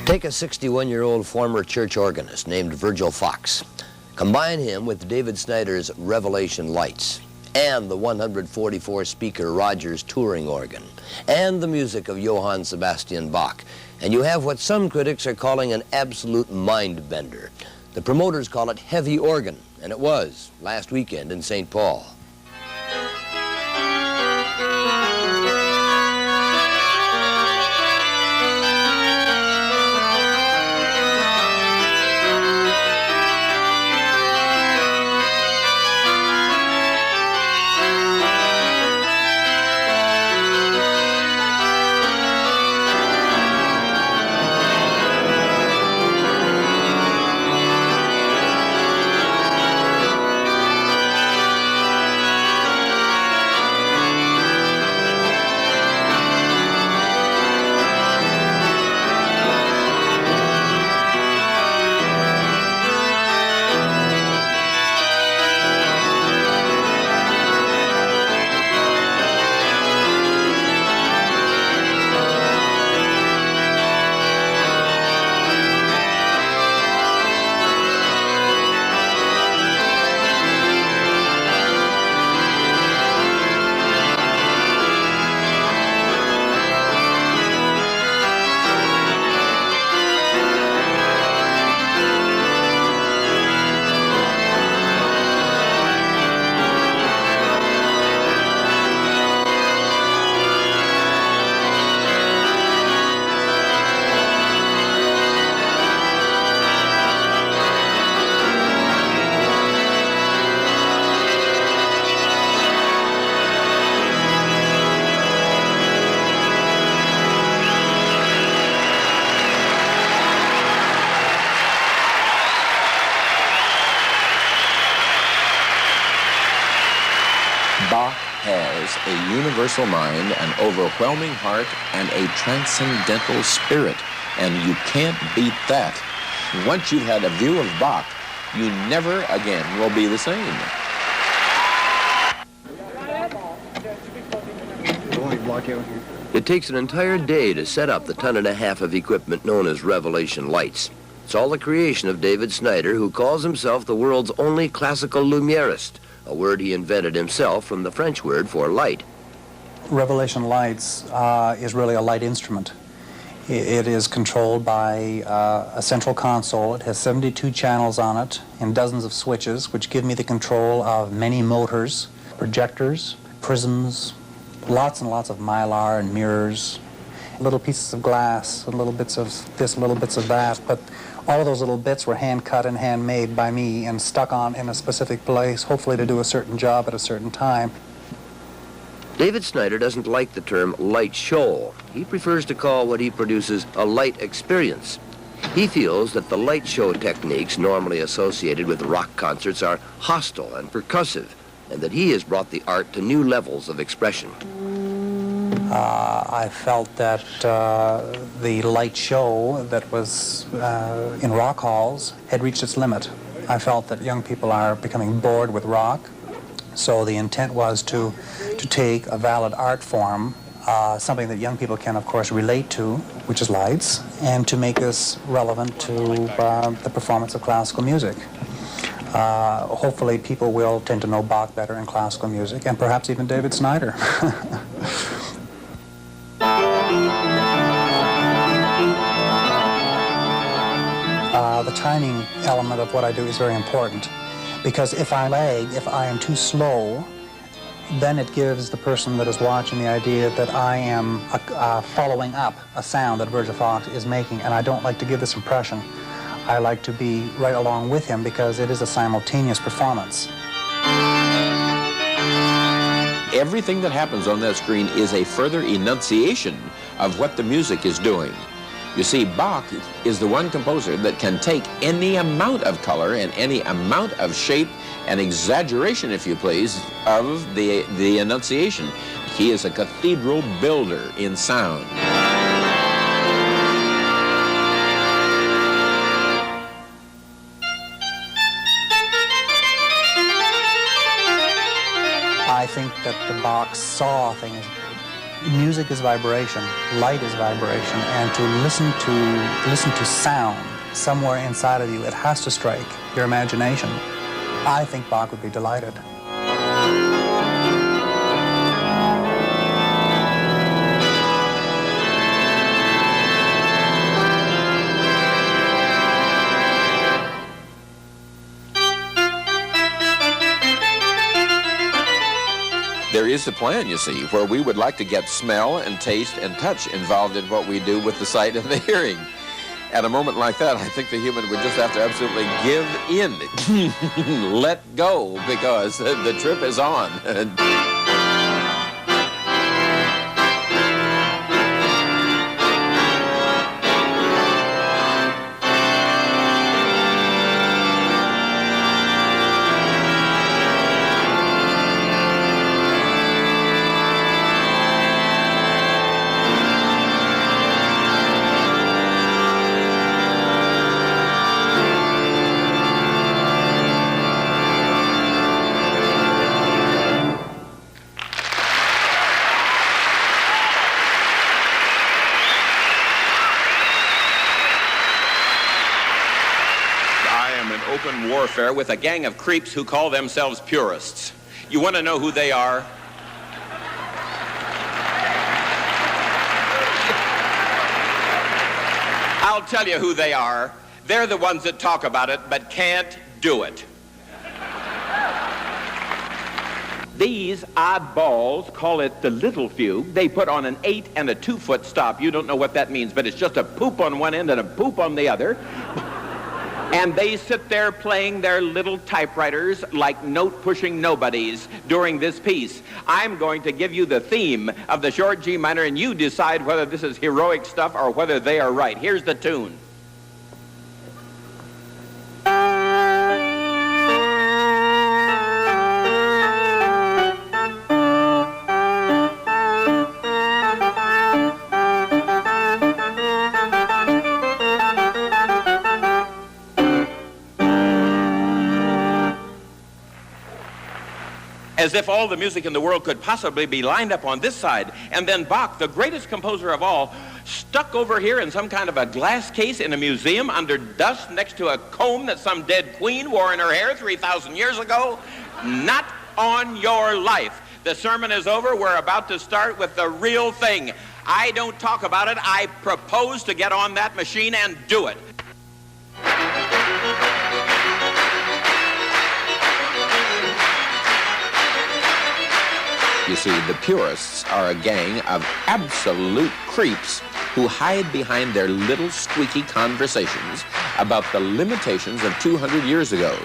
Take a 61-year-old former church organist named Virgil. Combine him with David Snyder's Revelation Lights and the 144-speaker Rogers touring organ and the music of Johann Sebastian Bach, and you have what some critics are calling an absolute mind-bender. The promoters call it heavy organ, and it was last weekend in St. Paul. Bach has a universal mind, an overwhelming heart, and a transcendental spirit, and you can't beat that. Once you've had a view of Bach, you never again will be the same. It takes an entire day to set up the 1.5 tons of equipment known as Revelation Lights. It's all the creation of David Snyder, who calls himself the world's only classical lumierist, a word he invented himself from the French word for light. Revelation Lights is really a light instrument. It is controlled by a central console. It has 72 channels on it and dozens of switches, which give me the control of many motors, projectors, prisms, lots and lots of mylar and mirrors, little pieces of glass, and little bits of this, little bits of that. But all of those little bits were hand-cut and handmade by me and stuck on in a specific place, hopefully to do a certain job at a certain time. David Snyder doesn't like the term light show. He prefers to call what he produces a light experience. He feels that the light show techniques normally associated with rock concerts are hostile and percussive, and that he has brought the art to new levels of expression. I felt that the light show that was in rock halls had reached its limit. I felt that young people are becoming bored with rock, so the intent was to take a valid art form, something that young people can, of course, relate to, which is lights, and to make this relevant to the performance of classical music. Hopefully people will tend to know Bach better in classical music, and perhaps even David Snyder. The timing element of what I do is very important, because if I lag, if I am too slow, then it gives the person that is watching the idea that I am following up a sound that Virgil Fox is making, and I don't like to give this impression. I like to be right along with him because it is a simultaneous performance. Everything that happens on that screen is a further enunciation of what the music is doing. You see, Bach is the one composer that can take any amount of color and any amount of shape and exaggeration, if you please, of the enunciation. He is a cathedral builder in sound. I think that the Bach saw things Music is vibration, light is vibration, and to listen to sound somewhere inside of you, it has to strike your imagination. I think Bach would be delighted. There is a plan, you see, where we would like to get smell and taste and touch involved in what we do with the sight and the hearing. At a moment like that, I think the human would just have to absolutely give in, let go, because the trip is on. Open warfare with a gang of creeps who call themselves purists. You want to know who they are? I'll tell you who they are. They're the ones that talk about it but can't do it. These oddballs call it the little fugue. They put on an 8 and a 2-foot stop. You don't know what that means, but it's just a poop on one end and a poop on the other. And they sit there playing their little typewriters like note-pushing nobodies during this piece. I'm going to give you the theme of the short G minor, and you decide whether this is heroic stuff or whether they are right. Here's the tune. As if all the music in the world could possibly be lined up on this side, and then Bach, the greatest composer of all, stuck over here in some kind of a glass case in a museum under dust next to a comb that some dead queen wore in her hair 3,000 years ago. Not on your life. The sermon is over. We're about to start with the real thing. I don't talk about it. I propose to get on that machine and do it. You see, the purists are a gang of absolute creeps who hide behind their little squeaky conversations about the limitations of 200 years ago.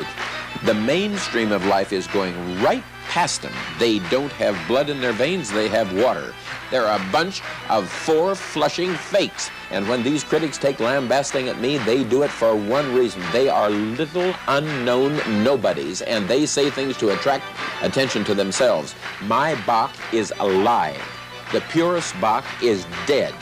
The mainstream of life is going right past them. They don't have blood in their veins, they have water. They're a bunch of four-flushing fakes. And when these critics take lambasting at me, they do it for one reason. They are little unknown nobodies, and they say things to attract attention to themselves. My Bach is alive. The purist Bach is dead.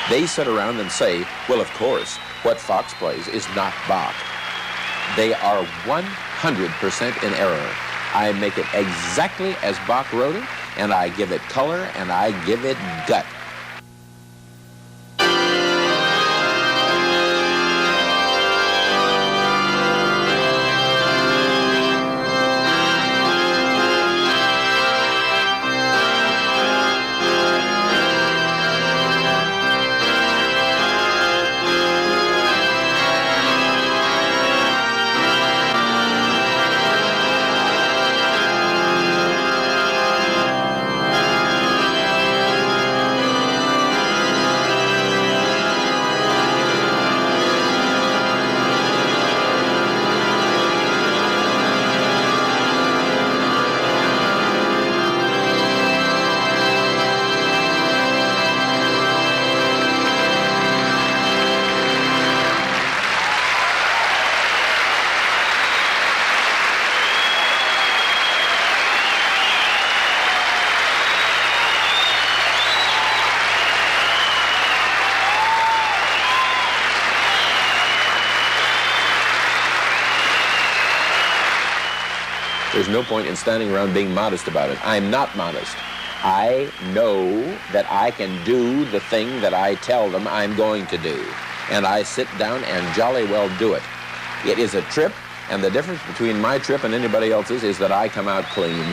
They sit around and say, well, of course, what Fox plays is not Bach. They are 100% in error. I make it exactly as Bach wrote it, and I give it color, and I give it gut. There's no point in standing around being modest about it. I'm not modest. I know that I can do the thing that I tell them I'm going to do. And I sit down and jolly well do it. It is a trip, and the difference between my trip and anybody else's is that I come out clean.